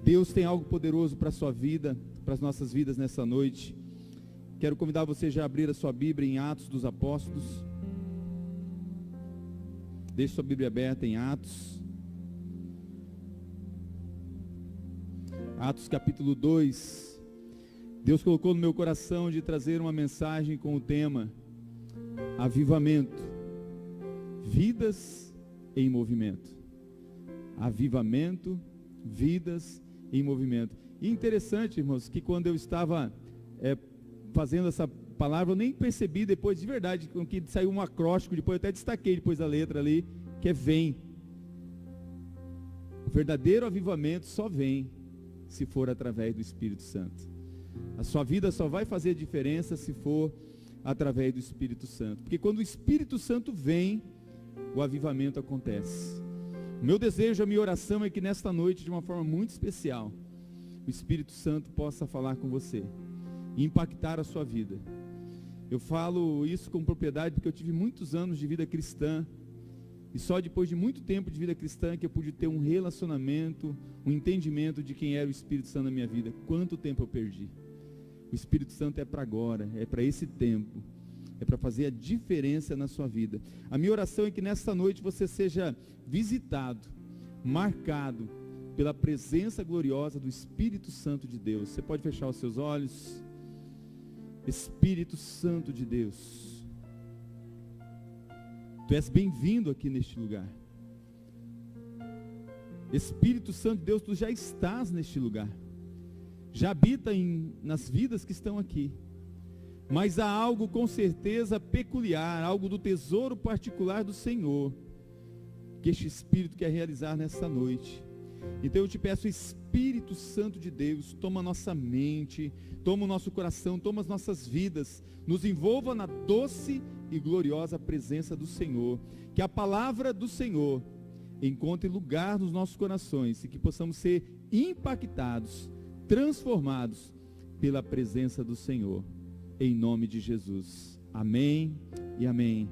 Deus tem algo poderoso para a sua vida, para as nossas vidas nessa noite. Quero convidar você já a abrir a sua Bíblia em Atos dos Apóstolos. Deixe sua Bíblia aberta em Atos. Atos capítulo 2. Deus colocou no meu coração de trazer uma mensagem com o tema Avivamento. Vidas em movimento. Avivamento, vidas em movimento. E interessante, irmãos, que quando eu estava fazendo essa palavra, eu nem percebi depois, de verdade, que saiu um acróstico, depois eu até destaquei depois a letra ali, que é vem. O verdadeiro avivamento só vem se for através do Espírito Santo. A sua vida só vai fazer diferença se for através do Espírito Santo. Porque quando o Espírito Santo vem, o avivamento acontece. O meu desejo, a minha oração é que nesta noite, de uma forma muito especial, o Espírito Santo possa falar com você e impactar a sua vida. Eu falo isso com propriedade porque eu tive muitos anos de vida cristã, e só depois de muito tempo de vida cristã que eu pude ter um relacionamento, um entendimento de quem era o Espírito Santo na minha vida. Quanto tempo eu perdi. O Espírito Santo é para agora, é para esse tempo, é para fazer a diferença na sua vida. A minha oração é que nesta noite você seja visitado, marcado pela presença gloriosa do Espírito Santo de Deus. Você pode fechar os seus olhos. Espírito Santo de Deus, Tu és bem-vindo aqui neste lugar. Espírito Santo de Deus, Tu já estás neste lugar, já habita nas vidas que estão aqui, mas há algo com certeza peculiar, algo do tesouro particular do Senhor, que este Espírito quer realizar nessa noite. Então eu te peço, Espírito Santo de Deus, toma a nossa mente, toma o nosso coração, toma as nossas vidas, nos envolva na doce e gloriosa presença do Senhor, que a palavra do Senhor encontre lugar nos nossos corações e que possamos ser impactados, transformados pela presença do Senhor, em nome de Jesus, amém e amém.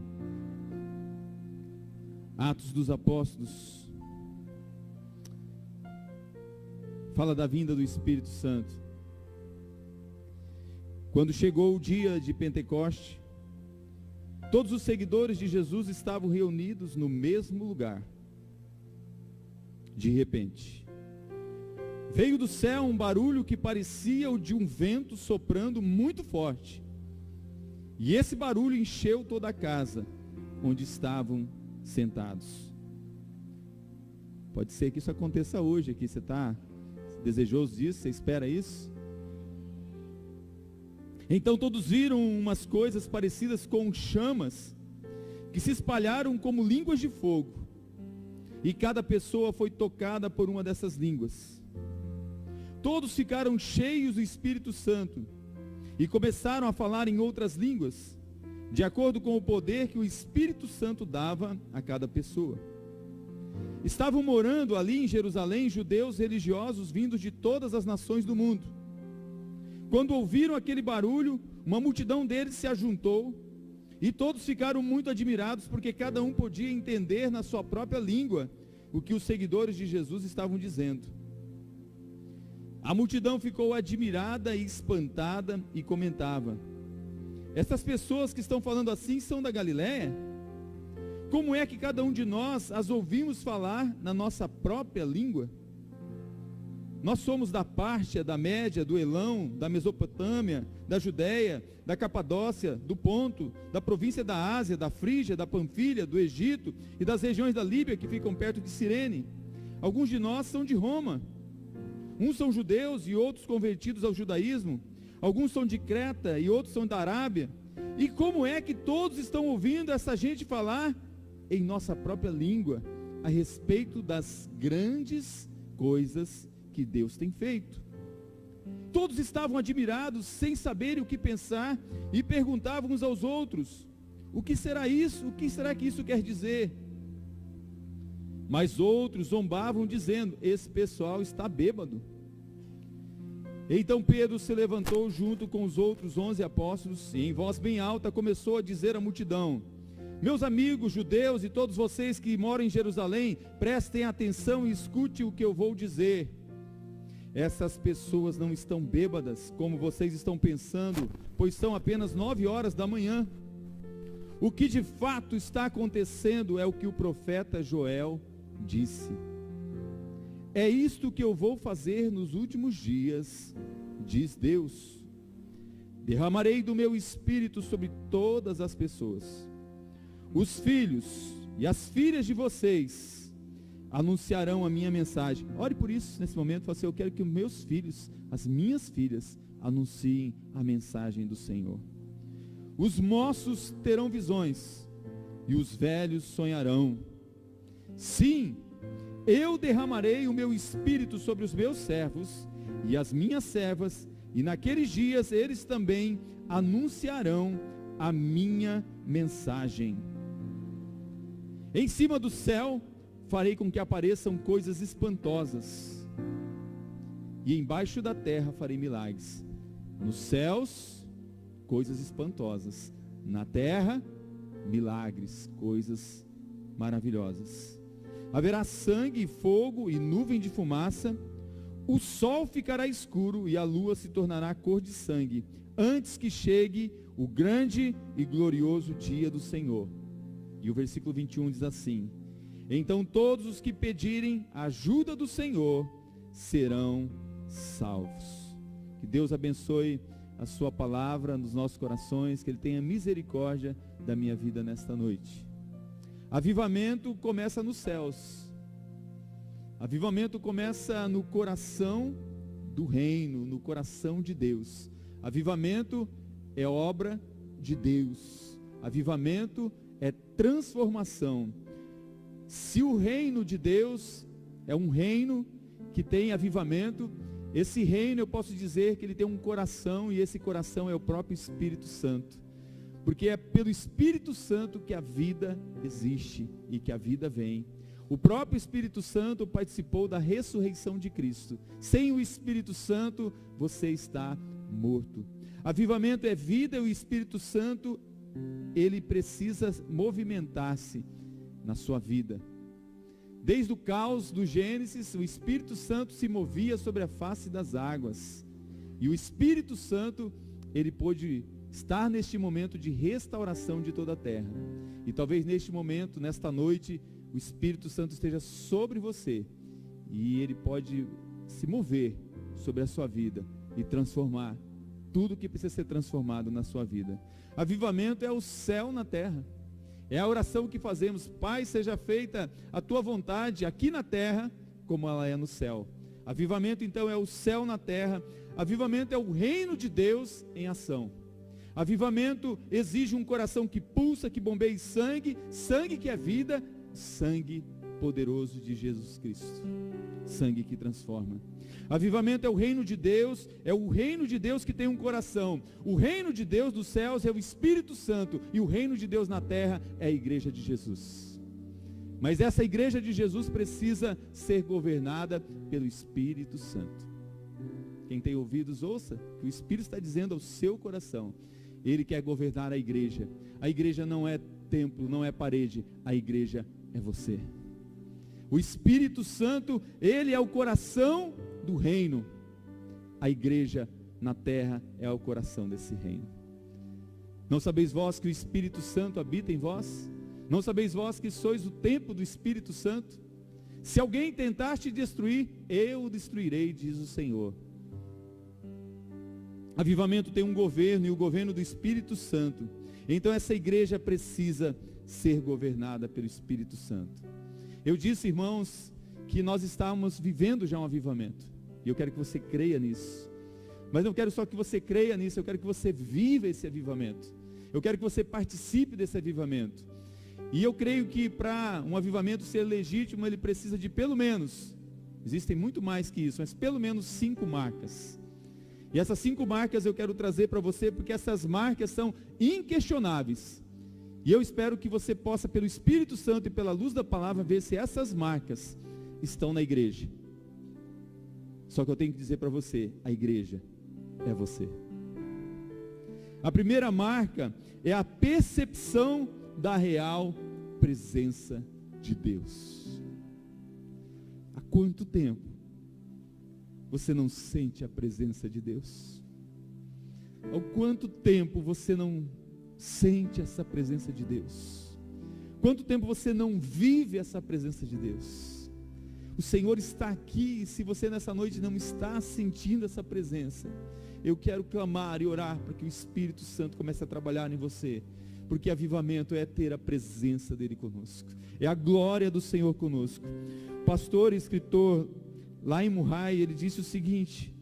Atos dos Apóstolos fala da vinda do Espírito Santo. Quando chegou o dia de Pentecoste, todos os seguidores de Jesus estavam reunidos no mesmo lugar. De repente, veio do céu um barulho que parecia o de um vento soprando muito forte. E esse barulho encheu toda a casa onde estavam sentados. Pode ser que isso aconteça hoje aqui. Você está desejoso disso? Você espera isso? Então todos viram umas coisas parecidas com chamas, que se espalharam como línguas de fogo, e cada pessoa foi tocada por uma dessas línguas. Todos ficaram cheios do Espírito Santo, e começaram a falar em outras línguas, de acordo com o poder que o Espírito Santo dava a cada pessoa. Estavam morando ali em Jerusalém judeus religiosos vindos de todas as nações do mundo. Quando ouviram aquele barulho, uma multidão deles se ajuntou, e todos ficaram muito admirados, porque cada um podia entender na sua própria língua o que os seguidores de Jesus estavam dizendo. A multidão ficou admirada e espantada e comentava: essas pessoas que estão falando assim são da Galiléia? Como é que cada um de nós as ouvimos falar na nossa própria língua? Nós somos da Pártia, da Média, do Elão, da Mesopotâmia, da Judéia, da Capadócia, do Ponto, da província da Ásia, da Frígia, da Panfilha, do Egito e das regiões da Líbia que ficam perto de Cirene. Alguns de nós são de Roma. Uns são judeus e outros convertidos ao judaísmo. Alguns são de Creta e outros são da Arábia. E como é que todos estão ouvindo essa gente falar em nossa própria língua a respeito das grandes coisas que Deus tem feito? Todos estavam admirados, sem saberem o que pensar, e perguntavam uns aos outros: o que será isso? O que será que isso quer dizer? Mas outros zombavam, dizendo: esse pessoal está bêbado. Então Pedro se levantou junto com os outros 11 apóstolos, e em voz bem alta começou a dizer à multidão: meus amigos judeus e todos vocês que moram em Jerusalém, prestem atenção e escute o que eu vou dizer. essas pessoas não estão bêbadas, como vocês estão pensando, pois são apenas 9 horas da manhã. O que de fato está acontecendo é o que o profeta Joel disse. É isto que eu vou fazer nos últimos dias, diz Deus. Derramarei do meu espírito sobre todas as pessoas. Os filhos e as filhas de vocês anunciarão a minha mensagem. Ore por isso nesse momento. Fale assim: eu quero que os meus filhos, as minhas filhas, anunciem a mensagem do Senhor. Os moços terão visões e os velhos sonharão. Sim, eu derramarei o meu espírito sobre os meus servos e as minhas servas, e naqueles dias eles também anunciarão a minha mensagem. Em cima do céu farei com que apareçam coisas espantosas, e embaixo da terra farei milagres. Nos céus, coisas espantosas; na terra, milagres, coisas maravilhosas. Haverá sangue, fogo e nuvem de fumaça. O sol ficará escuro e a lua se tornará cor de sangue, antes que chegue o grande e glorioso dia do Senhor. E o versículo 21 diz assim: então todos os que pedirem a ajuda do Senhor serão salvos. Que Deus abençoe a sua palavra nos nossos corações, que Ele tenha misericórdia da minha vida nesta noite. Avivamento começa nos céus. Avivamento começa no coração do reino, no coração de Deus. Avivamento é obra de Deus. Avivamento é transformação. Se o reino de Deus é um reino que tem avivamento, esse reino eu posso dizer que ele tem um coração, e esse coração é o próprio Espírito Santo. Porque é pelo Espírito Santo que a vida existe e que a vida vem. O próprio Espírito Santo participou da ressurreição de Cristo. Sem o Espírito Santo, você está morto. Avivamento é vida, e o Espírito Santo, ele precisa movimentar-se na sua vida. Desde o caos do Gênesis, o Espírito Santo se movia sobre a face das águas. E o Espírito Santo, ele pôde estar neste momento de restauração de toda a terra. E talvez neste momento, nesta noite, o Espírito Santo esteja sobre você, e ele pode se mover sobre a sua vida e transformar tudo que precisa ser transformado na sua vida. Avivamento é o céu na terra. É a oração que fazemos: Pai, seja feita a tua vontade aqui na terra, como ela é no céu. Avivamento então é o céu na terra. Avivamento é o reino de Deus em ação. Avivamento exige um coração que pulsa, que bombeia sangue, sangue que é vida, sangue poderoso de Jesus Cristo, sangue que transforma. Avivamento é o reino de Deus, é o reino de Deus que tem um coração. O reino de Deus dos céus é o Espírito Santo, e o reino de Deus na terra é a igreja de Jesus. Mas essa igreja de Jesus precisa ser governada pelo Espírito Santo. Quem tem ouvidos, ouça que o Espírito está dizendo ao seu coração. Ele quer governar a igreja. A igreja não é templo, não é parede, a igreja é você. O Espírito Santo, ele é o coração do reino. A igreja na terra é o coração desse reino. Não sabeis vós que o Espírito Santo habita em vós? Não sabeis vós que sois o templo do Espírito Santo? Se alguém tentar te destruir, eu o destruirei, diz o Senhor. Avivamento tem um governo, e o governo do Espírito Santo. Então essa igreja precisa ser governada pelo Espírito Santo. Eu disse, irmãos, que nós estamos vivendo já um avivamento, e eu quero que você creia nisso. Mas não quero só que você creia nisso, eu quero que você viva esse avivamento. Eu quero que você participe desse avivamento. E eu creio que para um avivamento ser legítimo, ele precisa de pelo menos, existem muito mais que isso, mas pelo menos 5 marcas. E essas 5 marcas eu quero trazer para você, porque essas marcas são inquestionáveis. E eu espero que você possa, pelo Espírito Santo e pela luz da palavra, ver se essas marcas estão na igreja. Só que eu tenho que dizer para você, a igreja é você. A primeira marca é a percepção da real presença de Deus. Há quanto tempo você não sente a presença de Deus? Há quanto tempo você não sente essa presença de Deus? Quanto tempo você não vive essa presença de Deus? O Senhor está aqui. Se você nessa noite não está sentindo essa presença, eu quero clamar e orar para que o Espírito Santo comece a trabalhar em você, porque avivamento é ter a presença dele conosco, é a glória do Senhor conosco. Pastor e escritor lá em Murray, ele disse o seguinte: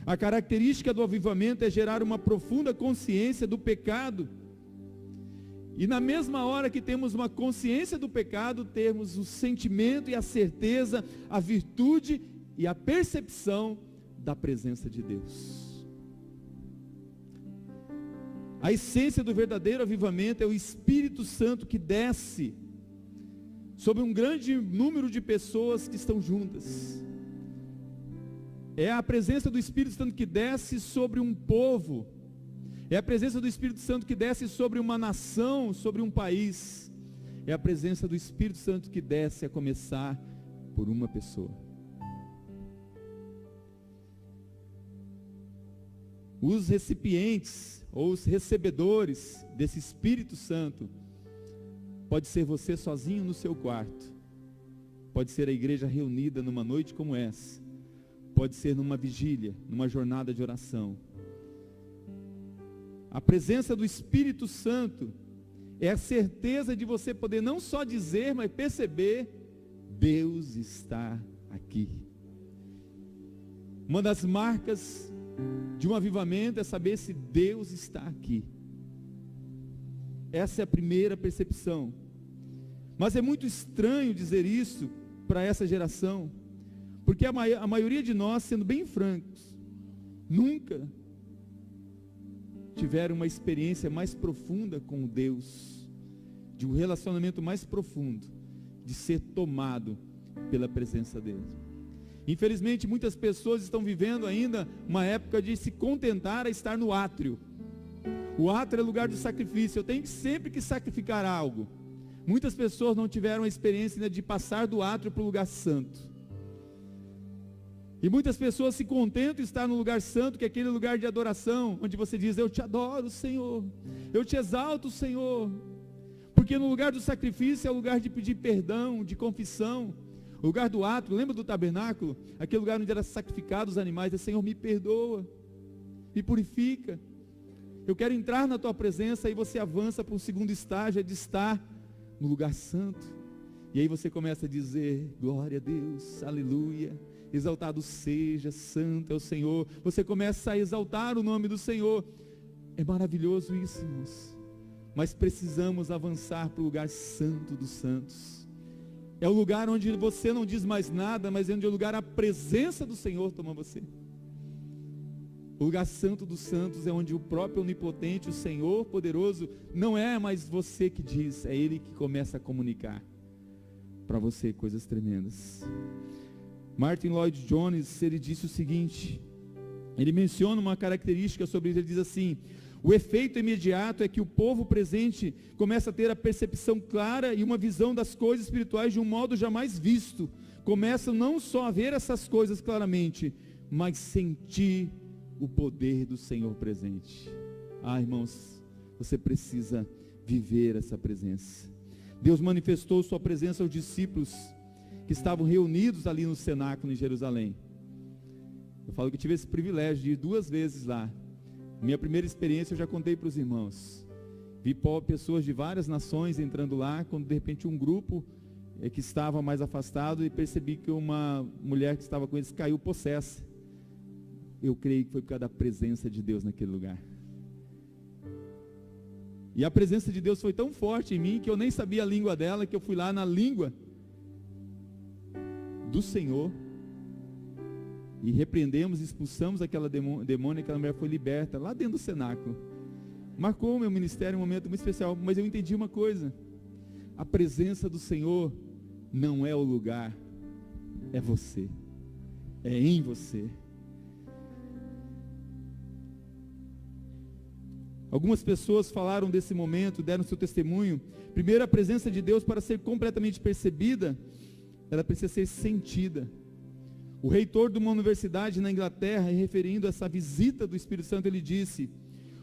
a característica do avivamento é gerar uma profunda consciência do pecado, e na mesma hora que temos uma consciência do pecado, termos o sentimento e a certeza, a virtude e a percepção da presença de Deus. A essência do verdadeiro avivamento é o Espírito Santo que desce sobre um grande número de pessoas que estão juntas. É a presença do Espírito Santo que desce sobre um povo. É a presença do Espírito Santo que desce sobre uma nação, sobre um país. É a presença do Espírito Santo que desce a começar por uma pessoa. Os recipientes ou os recebedores desse Espírito Santo pode ser você sozinho no seu quarto, pode ser a igreja reunida numa noite como essa, pode ser numa vigília, numa jornada de oração. A presença do Espírito Santo é a certeza de você poder não só dizer, mas perceber: Deus está aqui. Uma das marcas de um avivamento é saber se Deus está aqui. Essa é a primeira percepção. Mas é muito estranho dizer isso para essa geração, porque a maioria de nós, sendo bem francos, nunca tiveram uma experiência mais profunda com Deus, de um relacionamento mais profundo, de ser tomado pela presença dele. Infelizmente, muitas pessoas estão vivendo ainda uma época de se contentar a estar no átrio. O átrio é lugar do sacrifício. Eu tenho sempre que sacrificar algo. Muitas pessoas não tiveram a experiência ainda de passar do átrio para o lugar santo. E muitas pessoas se contentam em estar no lugar santo, que é aquele lugar de adoração, onde você diz: eu te adoro, Senhor, eu te exalto, Senhor. Porque no lugar do sacrifício é o lugar de pedir perdão, de confissão. O lugar do átrio, lembra do tabernáculo? Aquele lugar onde eram sacrificados os animais. É: Senhor, me perdoa, me purifica, eu quero entrar na tua presença. Aí você avança para o segundo estágio, é de estar no lugar santo. E aí você começa a dizer: glória a Deus, aleluia, exaltado seja, santo é o Senhor. Você começa a exaltar o nome do Senhor. É maravilhoso isso, irmãos. Mas precisamos avançar para o lugar santo dos santos. É o lugar onde você não diz mais nada, mas é onde é o lugar a presença do Senhor toma você. O lugar santo dos santos é onde o próprio onipotente, o Senhor poderoso, não é mais você que diz, é Ele que começa a comunicar para você coisas tremendas. Martin Lloyd Jones, ele disse o seguinte, ele menciona uma característica sobre isso, ele diz assim: o efeito imediato é que o povo presente começa a ter a percepção clara e uma visão das coisas espirituais de um modo jamais visto. Começam não só a ver essas coisas claramente, mas sentir o poder do Senhor presente. Ah, irmãos, você precisa viver essa presença. Deus manifestou sua presença aos discípulos que estavam reunidos ali no cenáculo em Jerusalém. Eu falo que eu tive esse privilégio de ir 2 vezes lá. Minha primeira experiência eu já contei para os irmãos. Vi pessoas de várias nações entrando lá, quando de repente um grupo que estava mais afastado, e percebi que uma mulher que estava com eles caiu possessa. Eu creio que foi por causa da presença de Deus naquele lugar. E a presença de Deus foi tão forte em mim, que eu nem sabia a língua dela, que eu fui lá na língua do Senhor, e repreendemos, expulsamos aquela demônio, e aquela mulher foi liberta, lá dentro do cenáculo. Marcou o meu ministério um momento muito especial, mas eu entendi uma coisa: a presença do Senhor não é o lugar, é você, é em você. Algumas pessoas falaram desse momento, deram seu testemunho. Primeiro, a presença de Deus, para ser completamente percebida, ela precisa ser sentida. O reitor de uma universidade na Inglaterra, referindo a essa visita do Espírito Santo, ele disse: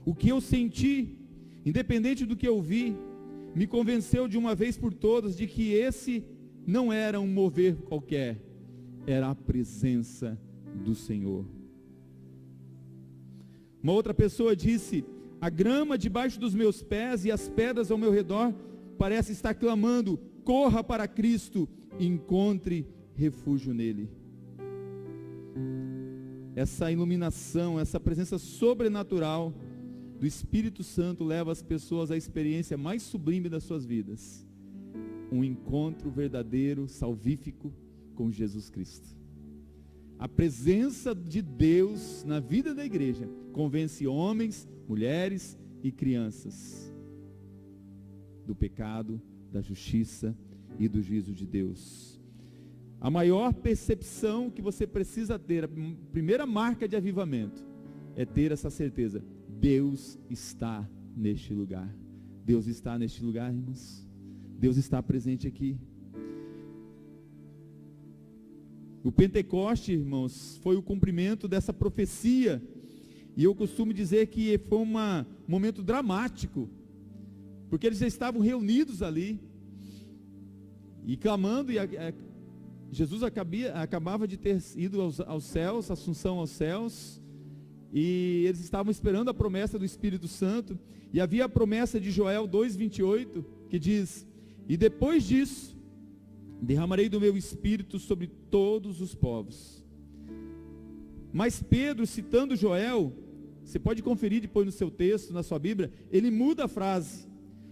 o que eu senti, independente do que eu vi, me convenceu de uma vez por todas de que esse não era um mover qualquer, era a presença do Senhor. Uma outra pessoa disse: a grama debaixo dos meus pés e as pedras ao meu redor parece estar clamando: corra para Cristo e encontre refúgio nele. Essa iluminação, essa presença sobrenatural do Espírito Santo leva as pessoas à experiência mais sublime das suas vidas: um encontro verdadeiro, salvífico com Jesus Cristo. A presença de Deus na vida da igreja convence homens, mulheres e crianças do pecado, da justiça e do juízo de Deus. A maior percepção que você precisa ter, a primeira marca de avivamento, é ter essa certeza: Deus está neste lugar. Deus está neste lugar, irmãos. Deus está presente aqui. O Pentecoste, irmãos, foi o cumprimento dessa profecia. E eu costumo dizer que foi um momento dramático, porque eles já estavam reunidos ali e clamando, e Jesus acabava de ter ido aos céus, assunção aos céus, e eles estavam esperando a promessa do Espírito Santo, e havia a promessa de Joel 2:28, que diz: e depois disso, derramarei do meu Espírito sobre todos os povos. Mas Pedro, citando Joel, você pode conferir depois no seu texto, na sua Bíblia, ele muda a frase,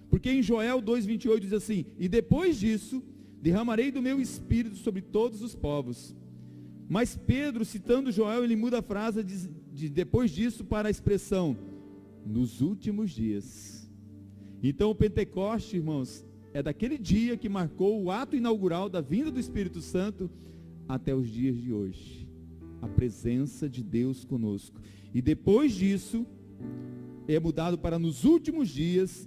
porque em Joel 2:28 diz assim: e depois disso, derramarei do meu Espírito sobre todos os povos. Mas Pedro, citando Joel, ele muda a frase de depois disso para a expressão nos últimos dias. Então o Pentecoste, irmãos, é daquele dia que marcou o ato inaugural da vinda do Espírito Santo até os dias de hoje. A presença de Deus conosco. E depois disso, é mudado para nos últimos dias.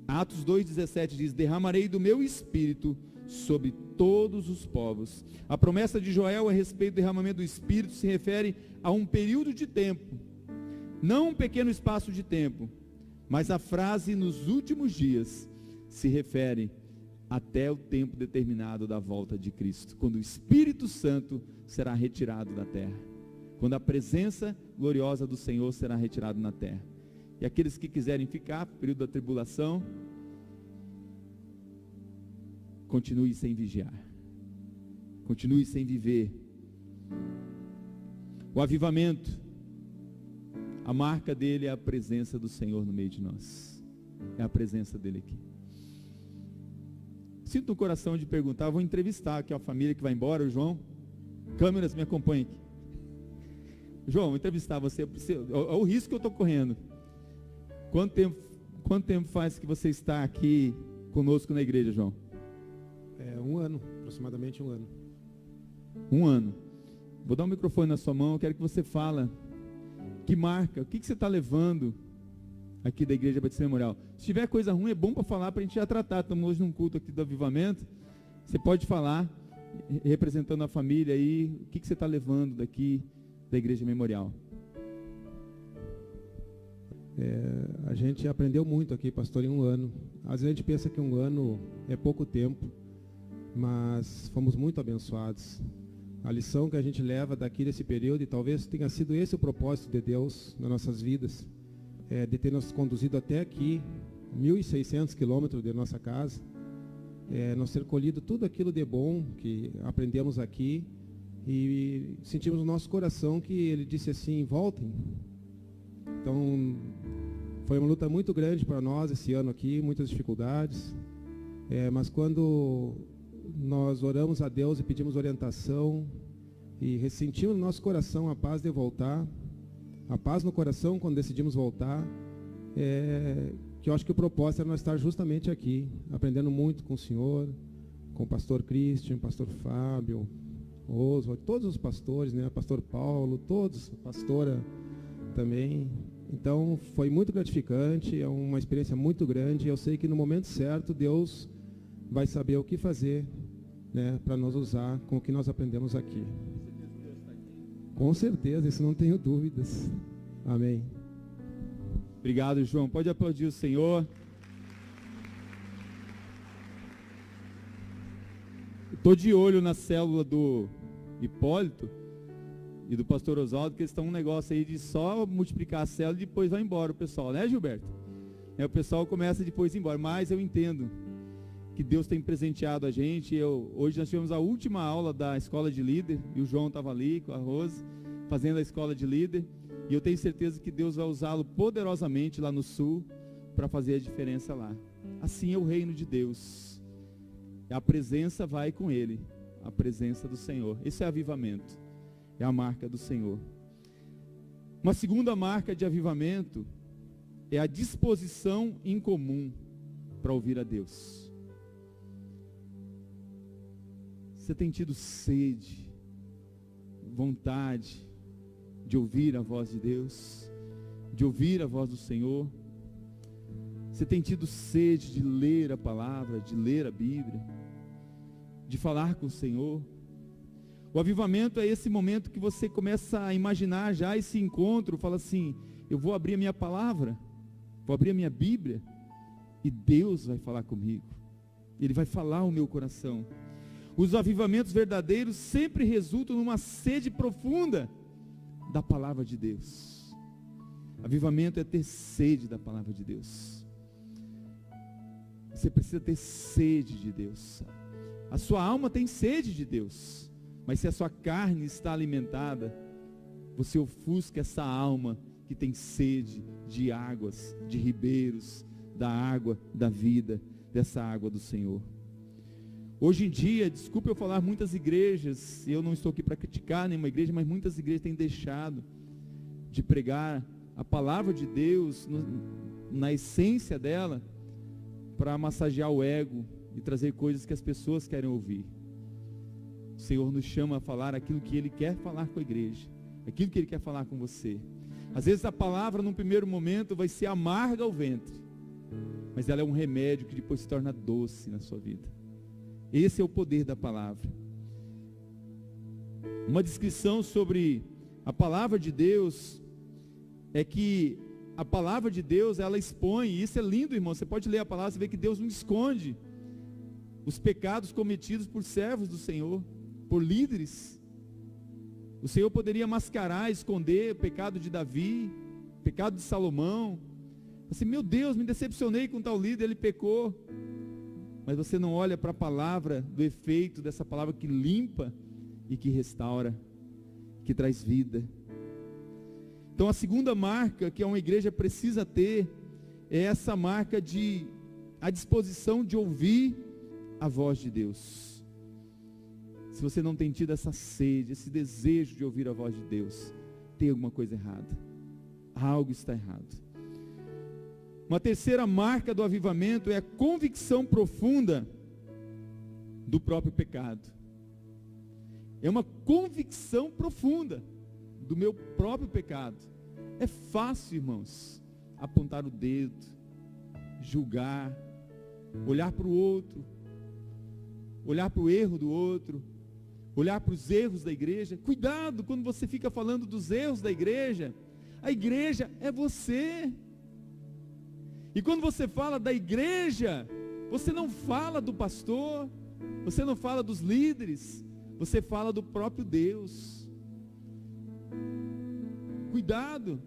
Atos 2:17 diz: derramarei do meu Espírito sobre todos os povos. A promessa de Joel a respeito do derramamento do Espírito se refere a um período de tempo, não um pequeno espaço de tempo, mas a frase nos últimos dias se refere até o tempo determinado da volta de Cristo, quando o Espírito Santo será retirado da terra, quando a presença gloriosa do Senhor será retirada na terra. E aqueles que quiserem ficar no período da tribulação, continue sem vigiar, continue sem viver. O avivamento, a marca dele é a presença do Senhor no meio de nós, é a presença dele aqui. Sinto no coração de perguntar, vou entrevistar aqui a família que vai embora, o João. Câmeras, me acompanhem aqui. João, vou entrevistar você, é o risco que eu estou correndo. Quanto tempo faz que você está aqui conosco na igreja, João? Um ano, aproximadamente um ano. Um ano. Vou dar um microfone na sua mão, eu quero que você fale. Que marca, o que você está levando aqui da Igreja Batista Memorial? Se tiver coisa ruim, é bom para falar, para a gente já tratar. Estamos hoje num culto aqui do avivamento. Você pode falar, representando a família aí, o que você está levando daqui da Igreja Memorial? A gente aprendeu muito aqui, pastor, em um ano. Às vezes a gente pensa que um ano é pouco tempo, mas fomos muito abençoados. A lição que a gente leva daqui desse período, e talvez tenha sido esse o propósito de Deus nas nossas vidas, de ter nos conduzido até aqui, 1.600 quilômetros de nossa casa, nós ter colhido tudo aquilo de bom que aprendemos aqui, e sentimos no nosso coração que Ele disse assim: voltem. Então, foi uma luta muito grande para nós esse ano aqui, muitas dificuldades, mas quando nós oramos a Deus e pedimos orientação, e ressentimos no nosso coração a paz de voltar, a paz no coração quando decidimos voltar, que eu acho que o propósito é nós estar justamente aqui, aprendendo muito com o Senhor, com o pastor Christian, pastor Fábio, Oswald, todos os pastores, né, pastor Paulo, todos, a pastora também. Então foi muito gratificante, é uma experiência muito grande. Eu sei que no momento certo Deus vai saber o que fazer, né, para nos usar com o que nós aprendemos aqui. Com certeza, isso não tenho dúvidas. Amém. Obrigado, João. Pode aplaudir o Senhor. Estou de olho na célula do Hipólito e do pastor Oswaldo, que eles estão um negócio aí de só multiplicar a célula e depois vai embora o pessoal, né, Gilberto? O pessoal começa depois a ir embora, mas eu entendo que Deus tem presenteado a gente. Hoje nós tivemos a última aula da escola de líder, e o João estava ali com a Rose, fazendo a escola de líder, e eu tenho certeza que Deus vai usá-lo poderosamente lá no sul, para fazer a diferença lá. Assim é o reino de Deus, a presença vai com ele, a presença do Senhor. Esse é avivamento, é a marca do Senhor. Uma segunda marca de avivamento é a disposição em comum para ouvir a Deus. Você tem tido sede, vontade de ouvir a voz de Deus, de ouvir a voz do Senhor? Você tem tido sede de ler a palavra, de ler a Bíblia, de falar com o Senhor? O avivamento é esse momento que você começa a imaginar já esse encontro, fala assim: eu vou abrir a minha palavra, vou abrir a minha Bíblia, e Deus vai falar comigo, Ele vai falar ao meu coração. Os avivamentos verdadeiros sempre resultam numa sede profunda da palavra de Deus. Avivamento é ter sede da palavra de Deus. Você precisa ter sede de Deus. A sua alma tem sede de Deus, mas se a sua carne está alimentada, você ofusca essa alma que tem sede de águas, de ribeiros, da água da vida, dessa água do Senhor. Hoje em dia, desculpe eu falar, muitas igrejas, e eu não estou aqui para criticar nenhuma igreja, mas muitas igrejas têm deixado de pregar a palavra de Deus na essência dela, para massagear o ego e trazer coisas que as pessoas querem ouvir. O Senhor nos chama a falar aquilo que Ele quer falar com a igreja, aquilo que Ele quer falar com você. Às vezes a palavra num primeiro momento vai ser amarga ao ventre, mas ela é um remédio que depois se torna doce na sua vida. Esse é o poder da palavra. Uma descrição sobre a palavra de Deus é que a palavra de Deus, ela expõe, e isso é lindo, irmão. Você pode ler a palavra, você vê que Deus não esconde os pecados cometidos por servos do Senhor, por líderes. O Senhor poderia mascarar, esconder o pecado de Davi, o pecado de Salomão. Assim, meu Deus, me decepcionei com tal líder, ele pecou. Mas você não olha para a palavra, do efeito dessa palavra que limpa e que restaura, que traz vida. Então a segunda marca que uma igreja precisa ter é essa marca de a disposição de ouvir a voz de Deus. Se você não tem tido essa sede, esse desejo de ouvir a voz de Deus, tem alguma coisa errada. Algo está errado. Uma terceira marca do avivamento é a convicção profunda do próprio pecado. É uma convicção profunda do meu próprio pecado. É fácil, irmãos, apontar o dedo, julgar, olhar para o outro, olhar para o erro do outro, olhar para os erros da igreja. Cuidado quando você fica falando dos erros da igreja. A igreja é você. E quando você fala da igreja, você não fala do pastor, você não fala dos líderes, você fala do próprio Deus. Cuidado.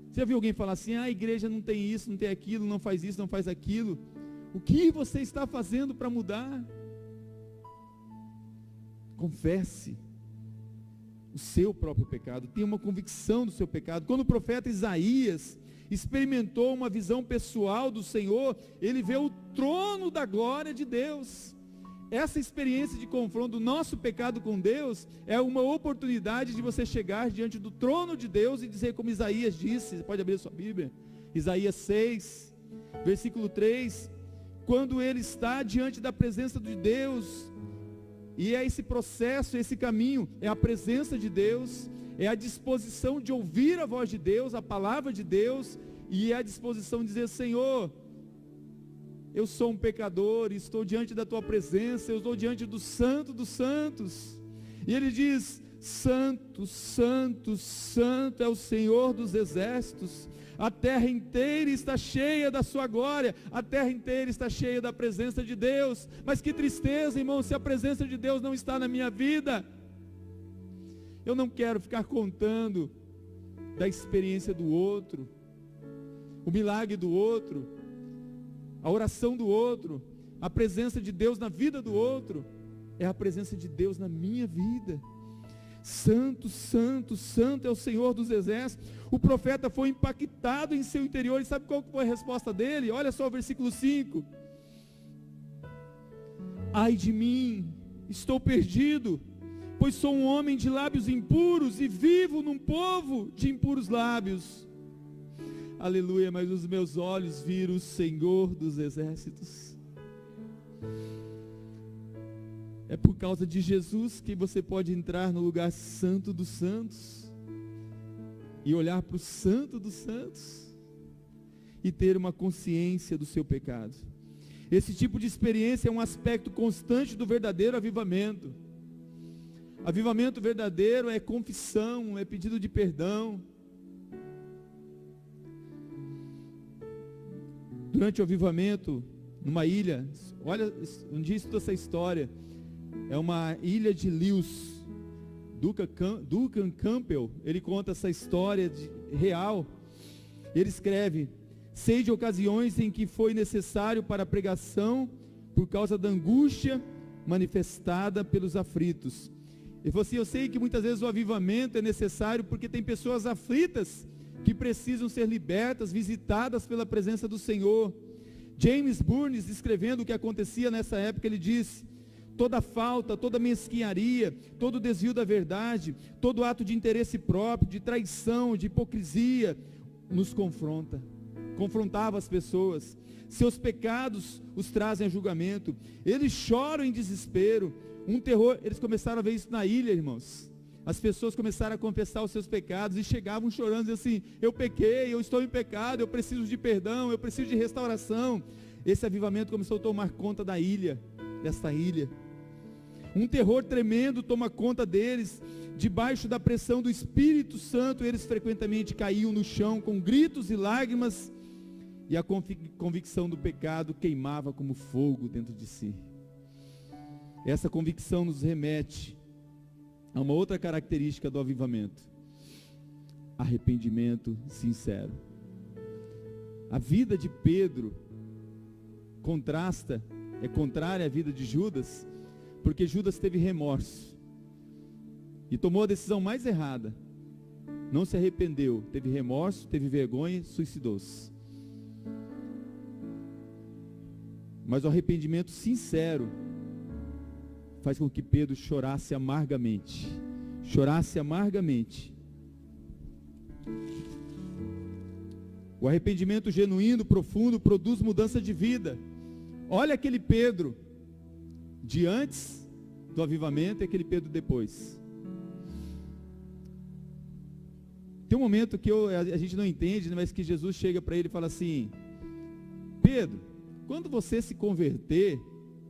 Você já viu alguém falar assim: a igreja não tem isso, não tem aquilo, não faz isso, não faz aquilo? O que você está fazendo para mudar? Confesse o seu próprio pecado, tenha uma convicção do seu pecado. Quando o profeta Isaías experimentou uma visão pessoal do Senhor, ele vê o trono da glória de Deus. Essa experiência de confronto do nosso pecado com Deus é uma oportunidade de você chegar diante do trono de Deus e dizer como Isaías disse. Você pode abrir a sua Bíblia, Isaías 6, versículo 3, quando ele está diante da presença de Deus, e é esse processo, esse caminho, é a presença de Deus, é a disposição de ouvir a voz de Deus, a palavra de Deus, e é a disposição de dizer: Senhor, eu sou um pecador, estou diante da tua presença, eu estou diante do Santo dos Santos. E ele diz: santo, santo, santo é o Senhor dos exércitos. A terra inteira está cheia da sua glória, a terra inteira está cheia da presença de Deus. Mas que tristeza, irmão, se a presença de Deus não está na minha vida. Eu não quero ficar contando da experiência do outro, o milagre do outro, a oração do outro. A presença de Deus na vida do outro é a presença de Deus na minha vida. Santo, santo, santo é o Senhor dos exércitos. O profeta foi impactado em seu interior. E sabe qual foi a resposta dele? Olha só o versículo 5. Ai de mim, estou perdido, pois sou um homem de lábios impuros e vivo num povo de impuros lábios. Aleluia, mas os meus olhos viram o Senhor dos exércitos. É por causa de Jesus que você pode entrar no lugar santo dos santos e olhar para o santo dos santos e ter uma consciência do seu pecado. Esse tipo de experiência é um aspecto constante do verdadeiro avivamento. Avivamento verdadeiro é confissão, é pedido de perdão. Durante o avivamento, numa ilha, olha, um dia estudo essa história, é uma ilha de Lewis, Duncan Campbell, ele conta essa história real. Ele escreve: sei de ocasiões em que foi necessário para a pregação, por causa da angústia manifestada pelos aflitos. Ele falou assim: eu sei que muitas vezes o avivamento é necessário porque tem pessoas aflitas que precisam ser libertas, visitadas pela presença do Senhor. James Burns, escrevendo o que acontecia nessa época, ele disse: toda falta, toda mesquinharia, todo desvio da verdade, todo ato de interesse próprio, de traição, de hipocrisia, nos confrontava as pessoas. Seus pecados os trazem a julgamento. Eles choram em desespero, um terror. Eles começaram a ver isso na ilha, irmãos. As pessoas começaram a confessar os seus pecados e chegavam chorando, dizendo assim: eu pequei, eu estou em pecado, eu preciso de perdão, eu preciso de restauração. Esse avivamento começou a tomar conta da ilha, desta ilha. Um terror tremendo toma conta deles. Debaixo da pressão do Espírito Santo, eles frequentemente caíam no chão com gritos e lágrimas, e a convicção do pecado queimava como fogo dentro de si. Essa convicção nos remete a uma outra característica do avivamento: arrependimento sincero. A vida de Pedro é contrária à vida de Judas, porque Judas teve remorso e tomou a decisão mais errada. Não se arrependeu, teve remorso, teve vergonha, suicidou-se. Mas o arrependimento sincero faz com que Pedro chorasse amargamente. Chorasse amargamente. O arrependimento genuíno, profundo, produz mudança de vida. Olha aquele Pedro de antes do avivamento e aquele Pedro depois. Tem um momento que a gente não entende, mas que Jesus chega para ele e fala assim: Pedro, quando você se converter,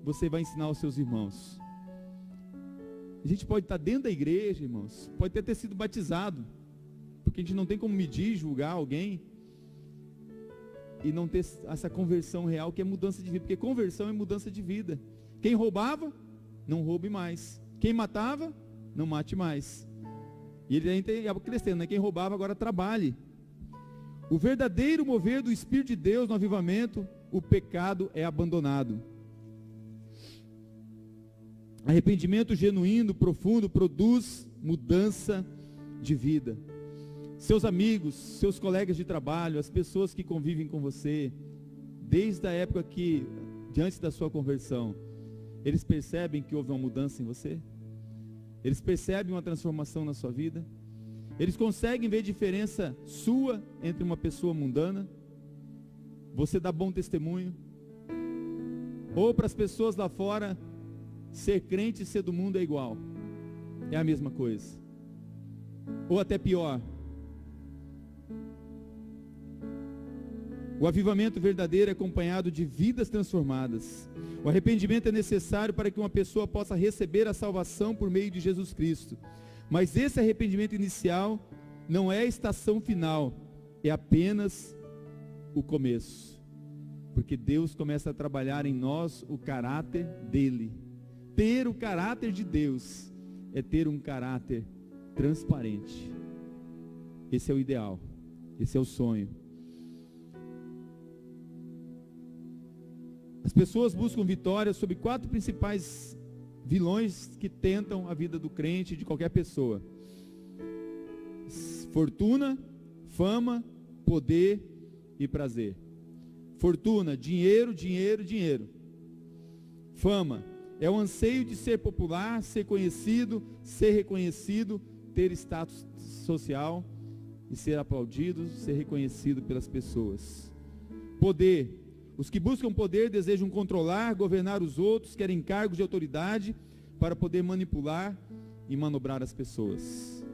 você vai ensinar aos seus irmãos. A gente pode estar dentro da igreja, irmãos, pode até ter sido batizado, porque a gente não tem como medir, julgar alguém, e não ter essa conversão real, que é mudança de vida, porque conversão é mudança de vida. Quem roubava, não roube mais. Quem matava, não mate mais. E ele ainda tem crescendo, né? Quem roubava agora trabalhe. O verdadeiro mover do Espírito de Deus no avivamento, o pecado é abandonado. Arrependimento genuíno, profundo, produz mudança de vida. Seus amigos, seus colegas de trabalho, as pessoas que convivem com você, desde a época que, diante da sua conversão, eles percebem que houve uma mudança em você? Eles percebem uma transformação na sua vida? Eles conseguem ver diferença sua entre uma pessoa mundana? Você dá bom testemunho? Ou para as pessoas lá fora, ser crente e ser do mundo é igual? É a mesma coisa? Ou até pior? O avivamento verdadeiro é acompanhado de vidas transformadas. O arrependimento é necessário para que uma pessoa possa receber a salvação por meio de Jesus Cristo. Mas esse arrependimento inicial não é a estação final, é apenas o começo. Porque Deus começa a trabalhar em nós o caráter dele. Ter o caráter de Deus é ter um caráter transparente. Esse é o ideal, esse é o sonho. As pessoas buscam vitória sobre 4 principais vilões que tentam a vida do crente, de qualquer pessoa: fortuna, fama, poder e prazer. Fortuna, dinheiro, dinheiro, dinheiro. Fama é o anseio de ser popular, ser conhecido, ser reconhecido, ter status social e ser aplaudido, ser reconhecido pelas pessoas. Poder: os que buscam poder desejam controlar, governar os outros, querem cargos de autoridade para poder manipular e manobrar as pessoas.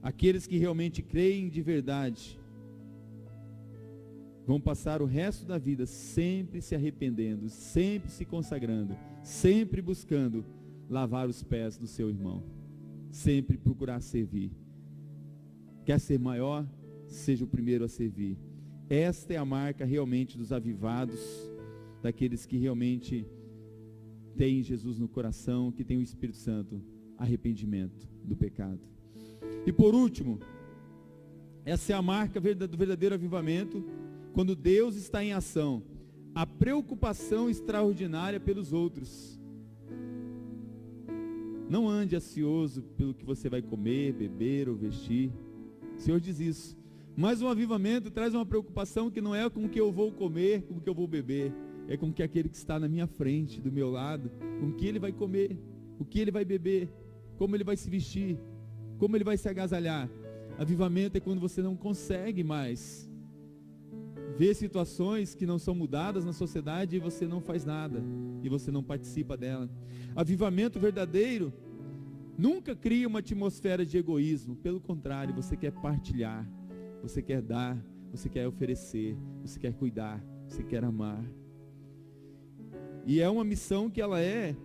Aqueles que realmente creem de verdade vão passar o resto da vida sempre se arrependendo, sempre se consagrando, sempre buscando lavar os pés do seu irmão, sempre procurar servir. Quer ser maior? Seja o primeiro a servir. Esta é a marca realmente dos avivados, daqueles que realmente têm Jesus no coração, que têm o Espírito Santo, arrependimento do pecado. E por último, essa é a marca do verdadeiro avivamento, quando Deus está em ação, a preocupação extraordinária pelos outros. Não ande ansioso pelo que você vai comer, beber ou vestir. O Senhor diz isso. Mas um avivamento traz uma preocupação que não é com o que eu vou comer, com o que eu vou beber, é com que aquele que está na minha frente, do meu lado, com o que ele vai comer, o que ele vai beber, como ele vai se vestir, como ele vai se agasalhar. Avivamento é quando você não consegue mais ver situações que não são mudadas na sociedade e você não faz nada, e você não participa dela. Avivamento verdadeiro nunca cria uma atmosfera de egoísmo, pelo contrário, você quer partilhar, você quer dar, você quer oferecer, você quer cuidar, você quer amar. E é uma missão que ela é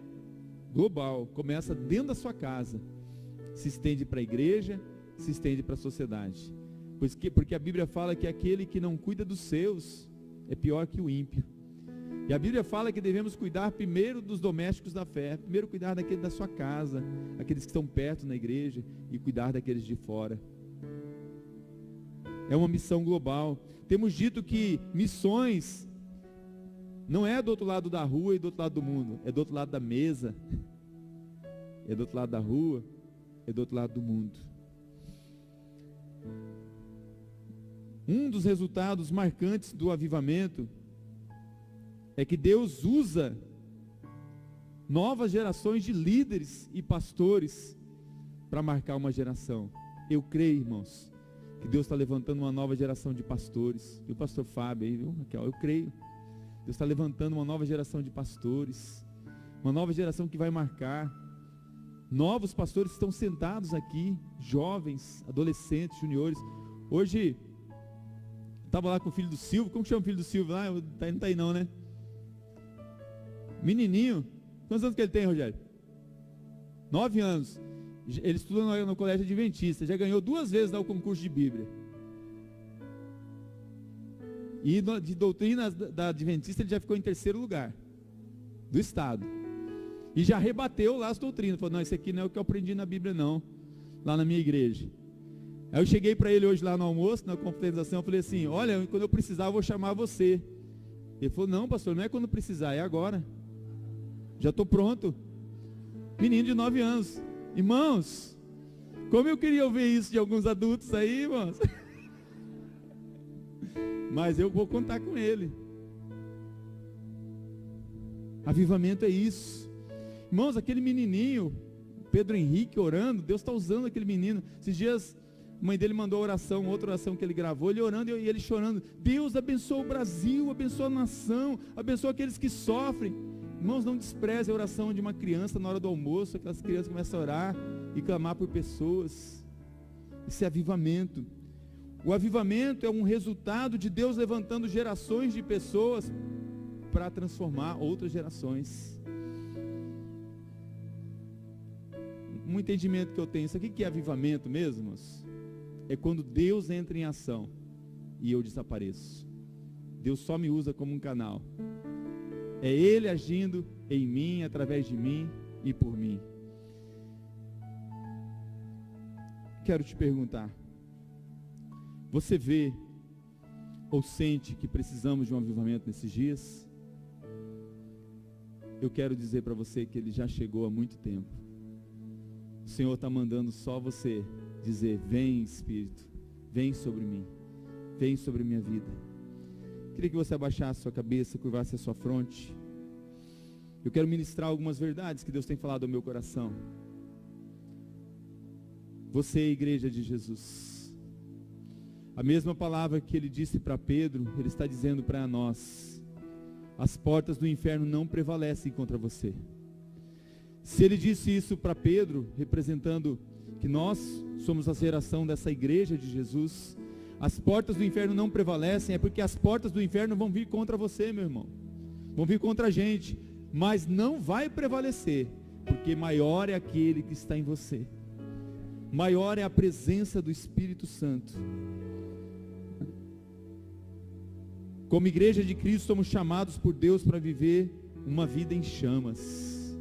global, começa dentro da sua casa, se estende para a igreja, se estende para a sociedade. Porque a Bíblia fala que aquele que não cuida dos seus é pior que o ímpio. E a Bíblia fala que devemos cuidar primeiro dos domésticos da fé, primeiro cuidar daquele da sua casa, aqueles que estão perto na igreja, e cuidar daqueles de fora. É uma missão global. Temos dito que missões não é do outro lado da rua e do outro lado do mundo, é do outro lado da mesa, é do outro lado da rua, é do outro lado do mundo. Um dos resultados marcantes do avivamento é que Deus usa novas gerações de líderes e pastores para marcar uma geração. Eu creio, irmãos, que Deus está levantando uma nova geração de pastores. E o pastor Fábio aí, viu, Raquel? Eu creio. Deus está levantando uma nova geração de pastores, uma nova geração que vai marcar. Novos pastores estão sentados aqui, jovens, adolescentes, juniores. Hoje estava lá com o filho do Silvio. Como que chama o filho do Silvio lá? Não está aí não, né? Menininho. Quantos anos que ele tem, Rogério? 9 anos. Ele estuda no colégio adventista. Já ganhou 2 vezes lá o concurso de Bíblia. E de doutrina da adventista ele já ficou em 3º lugar do estado. E já rebateu lá as doutrinas. Falou, não, isso aqui não é o que eu aprendi na Bíblia não, lá na minha igreja. Aí eu cheguei para ele hoje lá no almoço, na confraternização, eu falei assim, olha, quando eu precisar eu vou chamar você. Ele falou, não pastor, não é quando precisar, é agora. Já estou pronto. Menino de 9 anos. Irmãos, como eu queria ouvir isso de alguns adultos aí, irmãos. Mas eu vou contar com ele. Avivamento é isso. Irmãos, aquele menininho, Pedro Henrique orando, Deus está usando aquele menino. Esses dias, a mãe dele mandou oração, outra oração que ele gravou, ele orando e ele chorando. Deus abençoa o Brasil, abençoa a nação, abençoa aqueles que sofrem. Irmãos, não despreze a oração de uma criança na hora do almoço, aquelas crianças começam a orar e clamar por pessoas. Isso é avivamento. O avivamento é um resultado de Deus levantando gerações de pessoas para transformar outras gerações. um entendimento que eu tenho. Isso aqui que é avivamento mesmo, irmãos? É quando Deus entra em ação e eu desapareço. Deus só me usa como um canal. É Ele agindo em mim, através de mim e por mim. Quero te perguntar, você vê ou sente que precisamos de um avivamento nesses dias? Eu quero dizer para você que ele já chegou há muito tempo. O Senhor está mandando só você dizer: vem Espírito, vem sobre mim, vem sobre minha vida. Queria que você abaixasse a sua cabeça, curvasse a sua fronte. Eu quero ministrar algumas verdades que Deus tem falado ao meu coração. Você é a igreja de Jesus. A mesma palavra que ele disse para Pedro, ele está dizendo para nós: as portas do inferno não prevalecem contra você. Se ele disse isso para Pedro, representando que nós somos a geração dessa igreja de Jesus, as portas do inferno não prevalecem, é porque as portas do inferno vão vir contra você, meu irmão. Vão vir contra a gente, mas não vai prevalecer, porque maior é aquele que está em você. Maior é a presença do Espírito Santo. Como igreja de Cristo, somos chamados por Deus para viver uma vida em chamas.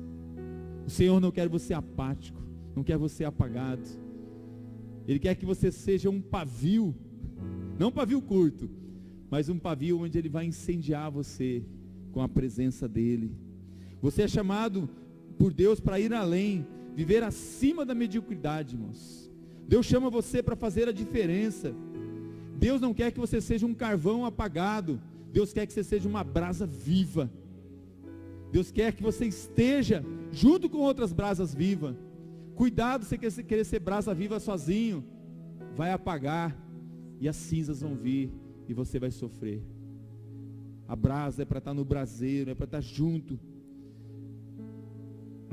O Senhor não quer você apático, não quer você apagado. Ele quer que você seja um pavio, não um pavio curto, mas um pavio onde Ele vai incendiar você com a presença dEle. Você é chamado por Deus para ir além, viver acima da mediocridade, irmãos. Deus chama você para fazer a diferença. Deus não quer que você seja um carvão apagado. Deus quer que você seja uma brasa viva. Deus quer que você esteja junto com outras brasas vivas. Cuidado se você querer ser brasa viva sozinho. Vai apagar e as cinzas vão vir e você vai sofrer. A brasa é para estar no braseiro, é para estar junto.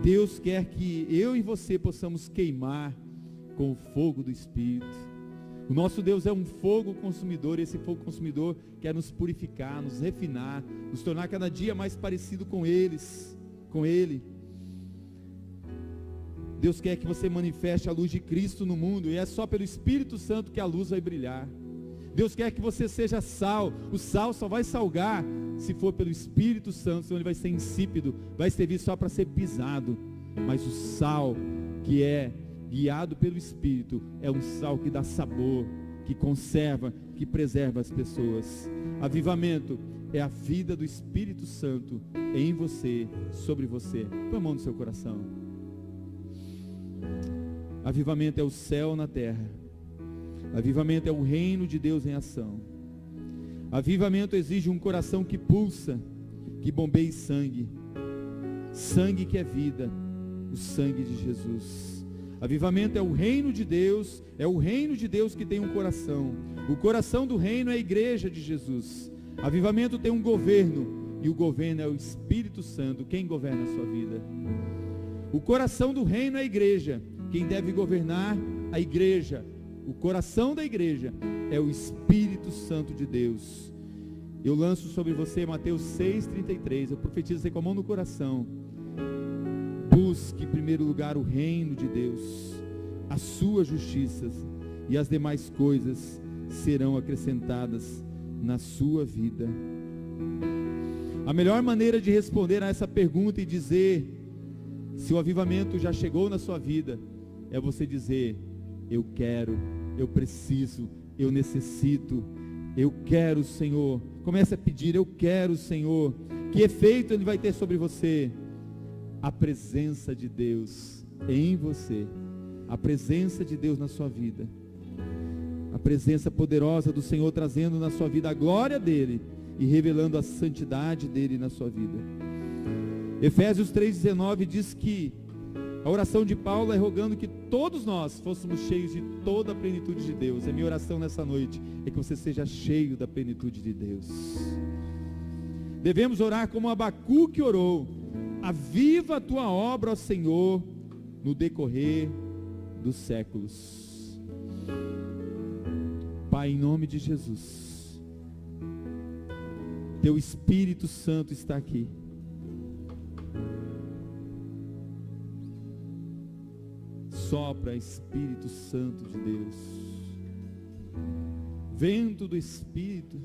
Deus quer que eu e você possamos queimar com o fogo do Espírito. O nosso Deus é um fogo consumidor, e esse fogo consumidor quer nos purificar, nos refinar, nos tornar cada dia mais parecido com Ele. Deus quer que você manifeste a luz de Cristo no mundo, e é só pelo Espírito Santo que a luz vai brilhar. Deus quer que você seja sal. O sal só vai salgar se for pelo Espírito Santo, senão ele vai ser insípido, vai servir só para ser pisado. Mas o sal que é guiado pelo Espírito é um sal que dá sabor, que conserva, que preserva as pessoas. Avivamento é a vida do Espírito Santo em você, sobre você. Põe a mão no seu coração. Avivamento é o céu na terra. Avivamento é o reino de Deus em ação. Avivamento exige um coração que pulsa, que bombeie sangue. Sangue que é vida, o sangue de Jesus. Avivamento é o reino de Deus, é o reino de Deus que tem um coração. O coração do reino é a igreja de Jesus. Avivamento tem um governo, e o governo é o Espírito Santo. Quem governa a sua vida? O coração do reino é a igreja. Quem deve governar a igreja? O coração da igreja é o Espírito Santo de Deus. Eu lanço sobre você Mateus 6,33. Eu profetizo você com a mão no coração. Busque em primeiro lugar o reino de Deus, as suas justiças, e as demais coisas serão acrescentadas na sua vida. A melhor maneira de responder a essa pergunta e dizer se o avivamento já chegou na sua vida, é você dizer: eu quero, eu preciso, eu necessito, eu quero, Senhor. Comece a pedir: eu quero, Senhor. Que efeito ele vai ter sobre você? A presença de Deus em você, a presença de Deus na sua vida, a presença poderosa do Senhor trazendo na sua vida a glória dele e revelando a santidade dele na sua vida. Efésios 3,19 diz que a oração de Paulo é rogando que todos nós fôssemos cheios de toda a plenitude de Deus. A minha oração nessa noite é que você seja cheio da plenitude de Deus. Devemos orar como Abacuque orou: aviva a tua obra, ó Senhor, no decorrer dos séculos. Pai, em nome de Jesus, teu Espírito Santo está aqui. Sopra, Espírito Santo de Deus. Vento do Espírito.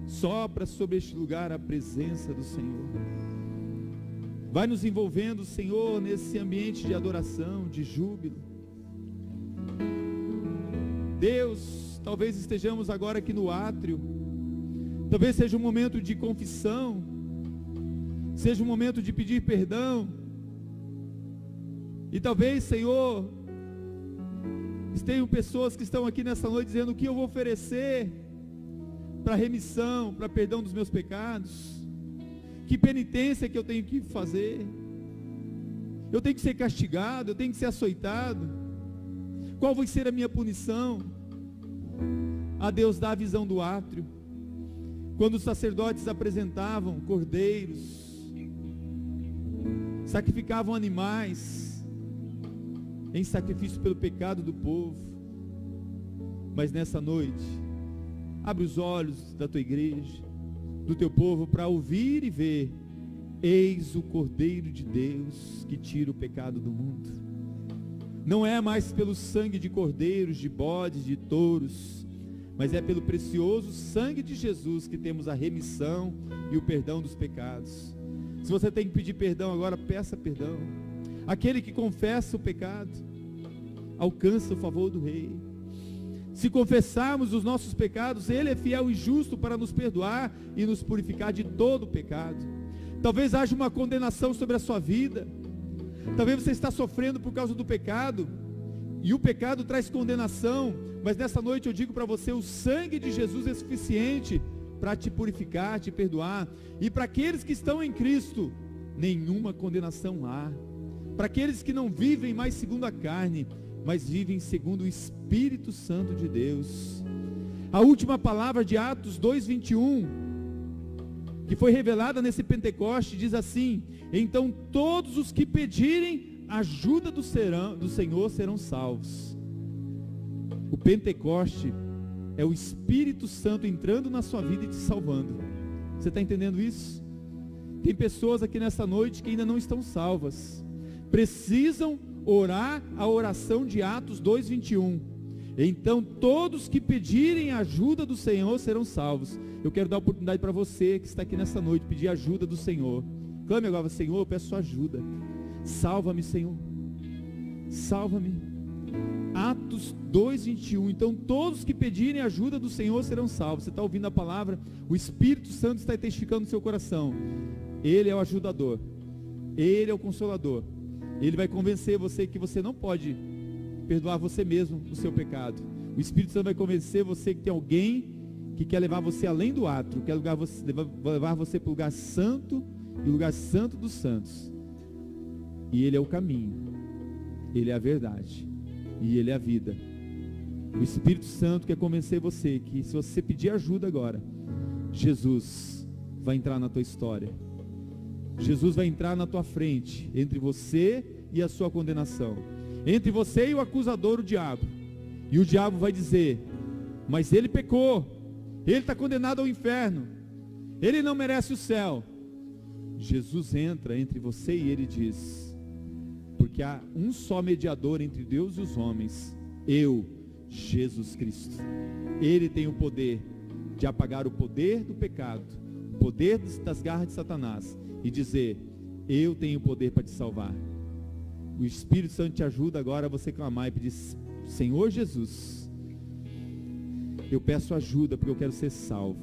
Sopra sobre este lugar a presença do Senhor. Vai nos envolvendo, Senhor, nesse ambiente de adoração, de júbilo. Deus, talvez estejamos agora aqui no átrio. Talvez seja um momento de confissão. Seja um momento de pedir perdão. E talvez, Senhor, tenham pessoas que estão aqui nessa noite dizendo: o que eu vou oferecer para remissão, para perdão dos meus pecados? Que penitência que eu tenho que fazer? Eu tenho que ser castigado? Eu tenho que ser açoitado? Qual vai ser a minha punição? A Deus dá a visão do átrio. Quando os sacerdotes apresentavam cordeiros, sacrificavam animais em sacrifício pelo pecado do povo. Mas nessa noite, abre os olhos da tua igreja, do teu povo, para ouvir e ver: eis o Cordeiro de Deus que tira o pecado do mundo. Não é mais pelo sangue de cordeiros, de bodes, de touros, mas é pelo precioso sangue de Jesus que temos a remissão e o perdão dos pecados. Se você tem que pedir perdão agora, peça perdão. Aquele que confessa o pecado alcança o favor do Rei. Se confessarmos os nossos pecados, Ele é fiel e justo para nos perdoar e nos purificar de todo o pecado. Talvez haja uma condenação sobre a sua vida. Talvez você está sofrendo por causa do pecado, e o pecado traz condenação. Mas nessa noite eu digo para você: o sangue de Jesus é suficiente para te purificar, te perdoar. E para aqueles que estão em Cristo, nenhuma condenação há. Para aqueles que não vivem mais segundo a carne, mas vivem segundo o Espírito Santo de Deus. A última palavra de Atos 2:21, que foi revelada nesse Pentecoste, diz assim: então todos os que pedirem ajuda do Senhor serão salvos. O Pentecoste é o Espírito Santo entrando na sua vida e te salvando. Você está entendendo isso? Tem pessoas aqui nessa noite que ainda não estão salvas, precisam orar a oração de Atos 2:21. Então todos que pedirem ajuda do Senhor serão salvos. Eu quero dar a oportunidade para você que está aqui nessa noite, pedir ajuda do Senhor. Clame agora: Senhor, eu peço sua ajuda. Salva-me, Senhor. Salva-me. Atos 2:21. Então todos que pedirem ajuda do Senhor serão salvos. Você está ouvindo a palavra? O Espírito Santo está testificando no seu coração. Ele é o ajudador. Ele é o consolador. Ele vai convencer você que você não pode perdoar você mesmo do seu pecado. O Espírito Santo vai convencer você que tem alguém que quer levar você além do átrio, quer levar você para o lugar santo, e o lugar santo dos santos. E Ele é o caminho, Ele é a verdade, e Ele é a vida. O Espírito Santo quer convencer você que se você pedir ajuda agora, Jesus vai entrar na tua história. Jesus vai entrar na tua frente, entre você e a sua condenação, entre você e o acusador, o diabo. E o diabo vai dizer: mas ele pecou, ele está condenado ao inferno, ele não merece o céu. Jesus entra entre você e ele diz: porque há um só mediador entre Deus e os homens, eu, Jesus Cristo. Ele tem o poder de apagar o poder do pecado, o poder das garras de Satanás, e dizer: eu tenho poder para te salvar. O Espírito Santo te ajuda agora a você clamar e pedir: Senhor Jesus, eu peço ajuda porque eu quero ser salvo.